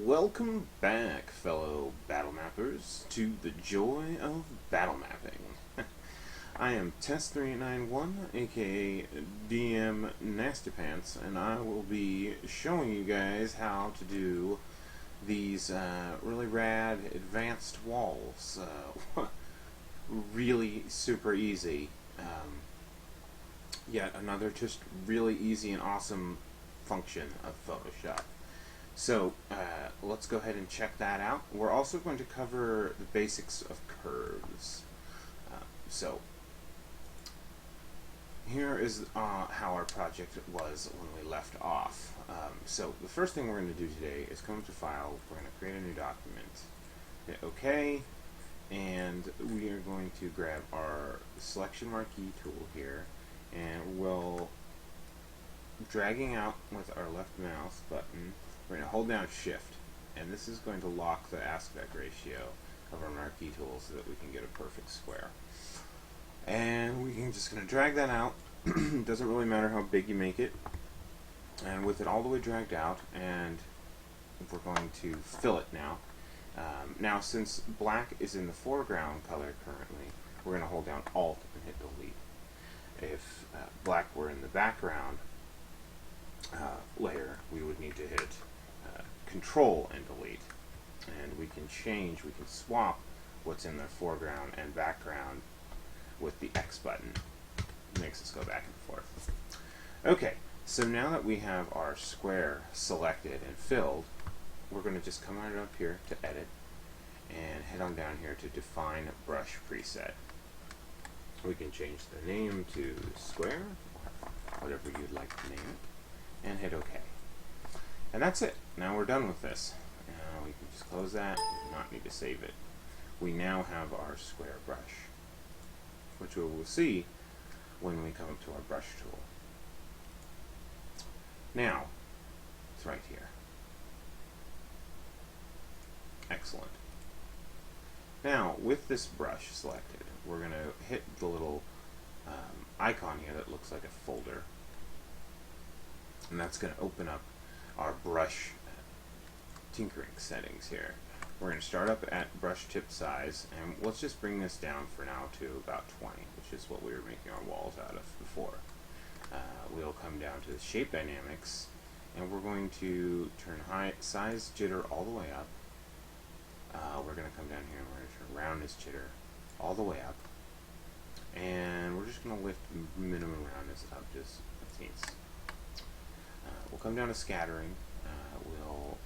Welcome back, fellow battle mappers, to the joy of battle mapping. I am Test391, aka DM Nasty Pants, and I will be showing you guys how to do these really rad advanced walls. Really super easy. Yet another just really easy and awesome function of Photoshop. So let's go ahead and check that out. We're also going to cover the basics of curves. So here is how our project was when we left off. So the first thing we're going to do today is come to File. We're going to create a new document. Hit OK, and we are going to grab our selection marquee tool here, and we'll dragging out with our left mouse button. We're going to hold down Shift, and this is going to lock the aspect ratio of our marquee tool so that we can get a perfect square. And we're just going to drag that out. Doesn't really matter how big you make it. And with it all the way dragged out, and we're going to fill it now. Now, since black is in the foreground color currently, we're going to hold down Alt and hit Delete. If black were in the background layer, we would need to hit Control and Delete, and we can swap what's in the foreground and background with the X button. It makes us go back and forth. Okay, so now that we have our square selected and filled, we're going to just come on up here to Edit and head on down here to Define Brush Preset. We can change the name to Square, whatever you'd like to name it, and hit OK. And that's it. Now we're done with this. Now we can just close that. We do not need to save it. We now have our square brush, which we will see when we come up to our brush tool. Now, it's right here. Excellent. Now, with this brush selected, we're going to hit the little icon here that looks like a folder, and that's going to open up our brush tinkering settings here. We're going to start up at brush tip size, and let's just bring this down for now to about 20, which is what we were making our walls out of before. We'll come down to the shape dynamics, and we're going to turn size jitter all the way up. We're going to come down here and we're going to turn roundness jitter all the way up, and we're just going to lift minimum roundness up just a teens. We'll come down to scattering. We'll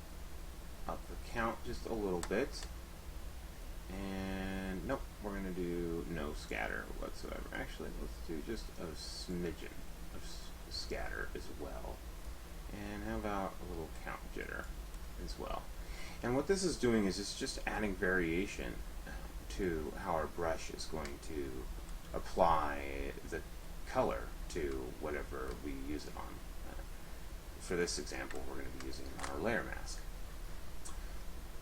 up the count just a little bit, and nope, we're going to do no scatter whatsoever. Actually, let's do just a smidgen of scatter as well, and how about a little count jitter as well. And what this is doing is it's just adding variation to how our brush is going to apply the color to whatever we use it on. For this example, we're going to be using our layer mask.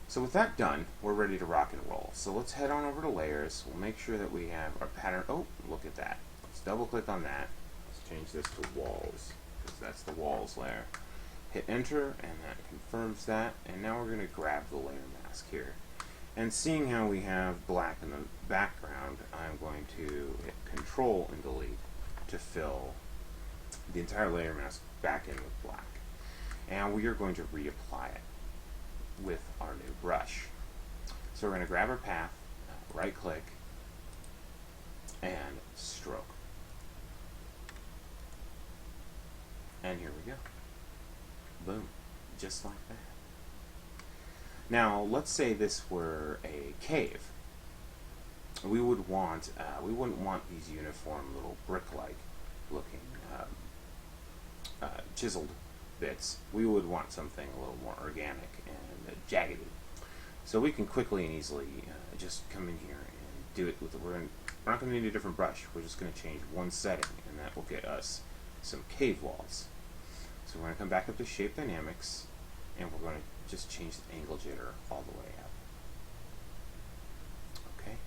So with that done, we're ready to rock and roll. So let's head on over to layers. We'll make sure that we have our pattern. Oh, look at that. Let's double click on that. Let's change this to walls, because that's the walls layer. Hit enter, and that confirms that. And now we're going to grab the layer mask here. And seeing how we have black in the background, I'm going to hit Control and Delete to fill the entire layer mask back in with black. And we are going to reapply it with our new brush. So we're going to grab our path, right click, and stroke. And here we go. Boom. Just like that. Now, let's say this were a cave. We wouldn't want these uniform little brick-like looking chiseled bits. We would want something a little more organic and jaggedy. So we can quickly and easily just come in here and do it with we're not going to need a different brush. We're just going to change one setting, and that will get us some cave walls. So we're going to come back up to Shape Dynamics, and we're going to just change the angle jitter all the way up. Okay?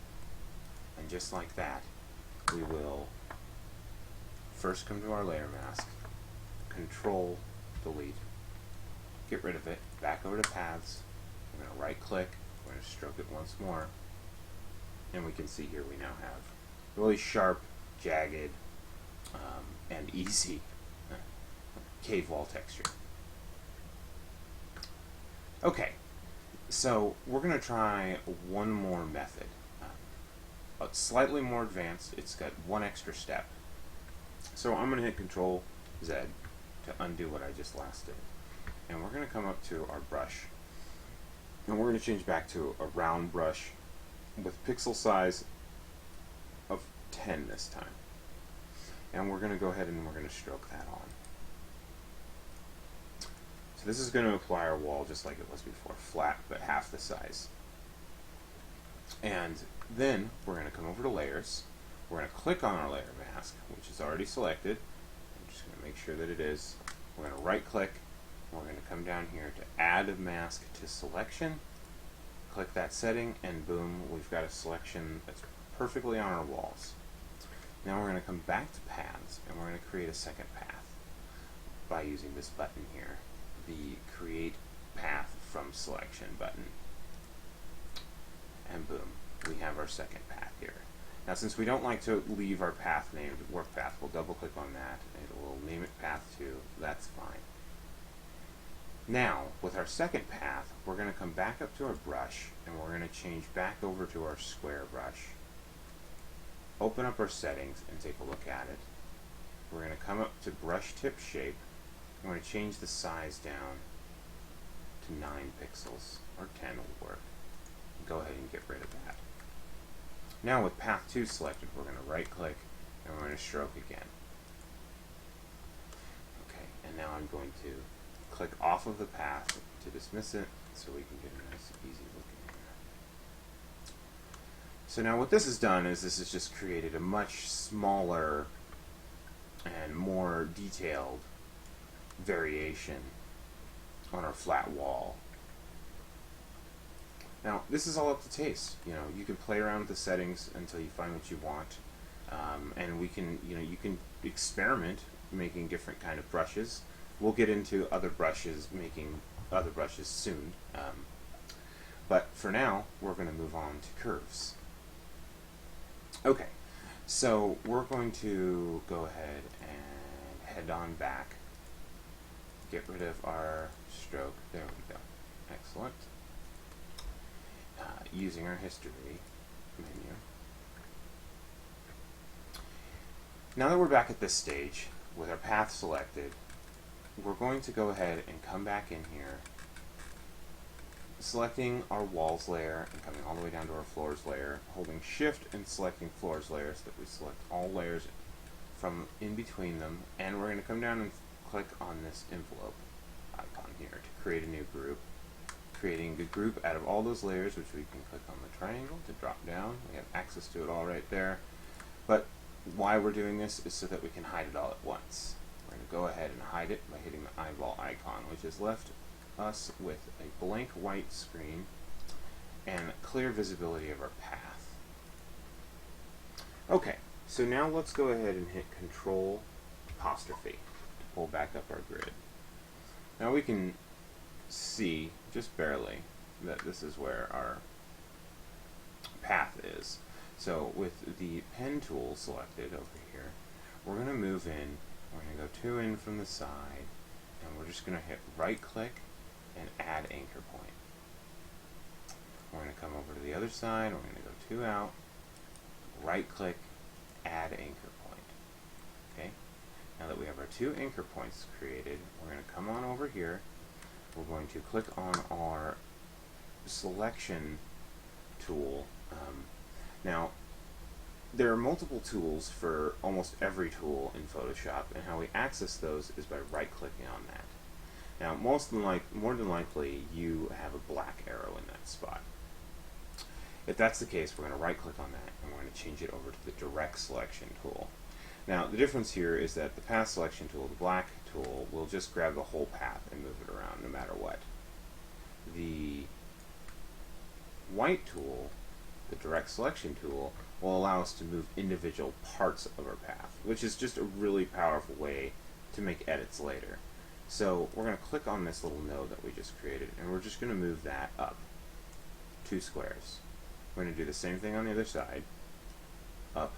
And just like that, we will first come to our layer mask, Control, Delete, get rid of it, back over to Paths, We're going to right click, we're going to stroke it once more, and we can see here we now have really sharp, jagged, and easy cave wall texture. Okay, so we're going to try one more method. Slightly more advanced. It's got one extra step. So I'm going to hit Control Z to undo what I just last did. And we're going to come up to our brush. And we're going to change back to a round brush with pixel size of 10 this time. And we're going to go ahead and we're going to stroke that on. So this is going to apply our wall just like it was before, flat but half the size. And then we're going to come over to Layers. We're going to click on our layer mask, which is already selected. I'm just going to make sure that it is. We're going to right click. We're going to come down here to Add a Mask to Selection. Click that setting, and boom, we've got a selection that's perfectly on our walls. Now we're going to come back to Paths, and we're going to create a second path by using this button here, the Create Path from Selection button. And boom, we have our second path here. Now since we don't like to leave our path named Work Path, we'll double click on that, and it will name it Path 2. That's fine. Now, with our second path, we're going to come back up to our brush, and we're going to change back over to our square brush. Open up our settings and take a look at it. We're going to come up to Brush Tip Shape. I'm going to change the size down to 9 pixels, or 10 will work. Go ahead and get rid of that. Now with Path 2 selected, we're going to right click, and we're going to stroke again. Okay, and now I'm going to click off of the path to dismiss it so we can get a nice easy look in here. So now what this has done is this has just created a much smaller and more detailed variation on our flat wall. Now this is all up to taste. You know, you can play around with the settings until you find what you want, and we can, you can experiment making different kind of brushes. We'll get into other brushes, making other brushes soon. But for now, we're going to move on to curves. Okay, so we're going to go ahead and head on back. Get rid of our stroke. There we go. Excellent. Using our history menu. Now that we're back at this stage, with our path selected, we're going to go ahead and come back in here, selecting our walls layer and coming all the way down to our floors layer, holding shift and selecting floors layer so that we select all layers from in between them, and we're going to come down and click on this envelope icon here to create a new group, creating a group out of all those layers, which we can click on the triangle to drop down. We have access to it all right there, but why we're doing this is so that we can hide it all at once. We're going to go ahead and hide it by hitting the eyeball icon, which has left us with a blank white screen and clear visibility of our path. Okay, so now let's go ahead and hit Control apostrophe to pull back up our grid. Now we can see, just barely, that this is where our path is. So with the pen tool selected over here, we're going to move in. We're going to go 2 in from the side, and we're just going to hit right click and add anchor point. We're going to come over to the other side, we're going to go 2 out, right click, add anchor point. Okay? Now that we have our 2 anchor points created, we're going to come on over here, we're going to click on our selection tool. Now, there are multiple tools for almost every tool in Photoshop, and how we access those is by right-clicking on that. Now, more than likely, you have a black arrow in that spot. If that's the case, we're going to right-click on that, and we're going to change it over to the Direct Selection tool. Now, the difference here is that the Path Selection tool, the black tool, will just grab the whole path and move it around no matter what. The white tool, the Direct Selection tool, will allow us to move individual parts of our path, which is just a really powerful way to make edits later. So we're going to click on this little node that we just created, and we're just going to move that up 2 squares. We're going to do the same thing on the other side, up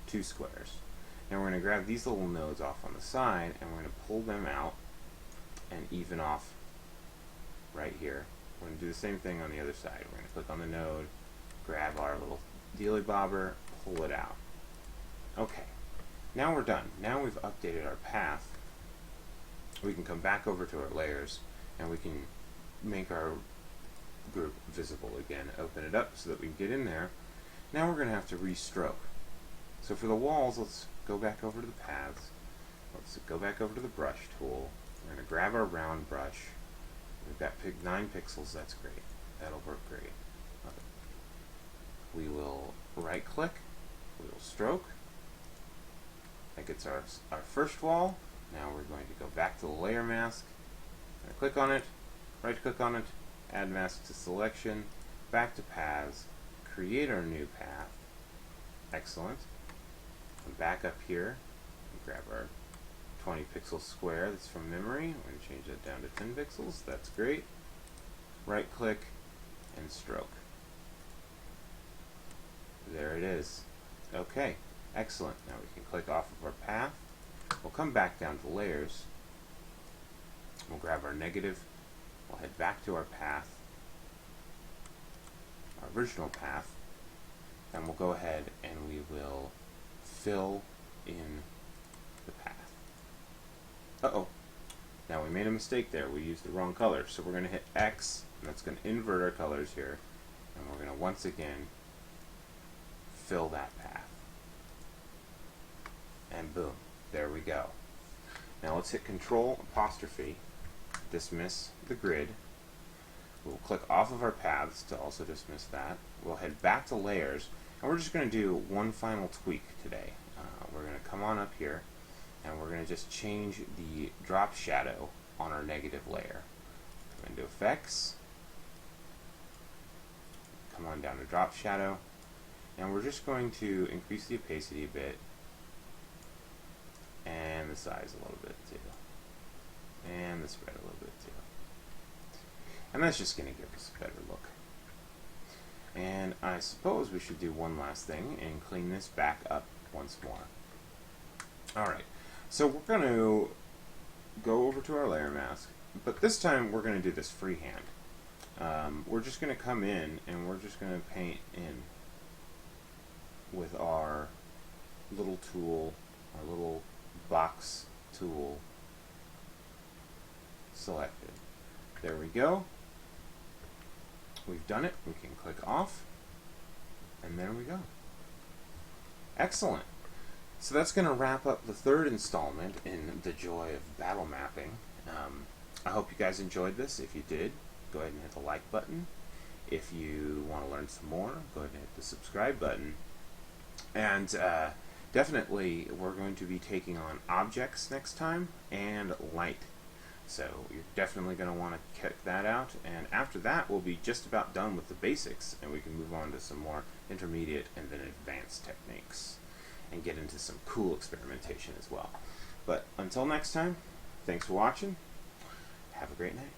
2 squares. And we're going to grab these little nodes off on the side, and we're going to pull them out and even off right here. We're going to do the same thing on the other side. We're going to click on the node, grab our little dealy bobber, pull it out. Okay, now we're done. Now we've updated our path. We can come back over to our layers, and we can make our group visible again. Open it up so that we can get in there. Now we're going to have to restroke. So for the walls, let's go back over to the paths. Let's go back over to the brush tool. We're going to grab our round brush. We've got 9 pixels. That's great. That'll work great. We will right click. We will stroke. That gets our first wall. Now we're going to go back to the layer mask. Click on it, right click on it, add mask to selection, back to paths, create our new path. Excellent. And back up here, and grab our 20 pixel square that's from memory. We're going to change that down to 10 pixels. That's great. Right click and stroke. There it is. Okay, excellent. Now we can click off of our path. We'll come back down to layers. We'll grab our negative. We'll head back to our path, our original path, and we'll go ahead and we will fill in the path. Uh-oh. Now we made a mistake there. We used the wrong color. So we're going to hit X, and that's going to invert our colors here. And we're going to once again fill that path. And boom. There we go. Now let's hit Control apostrophe, dismiss the grid. We'll click off of our paths to also dismiss that. We'll head back to layers, and we're just going to do one final tweak today. We're going to come on up here, and we're going to just change the drop shadow on our negative layer. Come into Effects, come on down to drop shadow, and we're just going to increase the opacity a bit, and the size a little bit too, and the spread a little bit too. And that's just going to give us a better look. And I suppose we should do one last thing and clean this back up once more. Alright, so we're going to go over to our layer mask, but this time we're going to do this freehand. We're just going to come in and we're just going to paint in with our little tool, our little box tool selected. There we go. We've done it. We can click off, and there we go. Excellent. So that's going to wrap up the 3rd installment in the joy of battle mapping. I hope you guys enjoyed this. If you did, go ahead and hit the like button. If you want to learn some more, go ahead and hit the subscribe button. And definitely, we're going to be taking on objects next time and light. So you're definitely going to want to check that out. And after that, we'll be just about done with the basics, and we can move on to some more intermediate and then advanced techniques and get into some cool experimentation as well. But until next time, thanks for watching. Have a great night.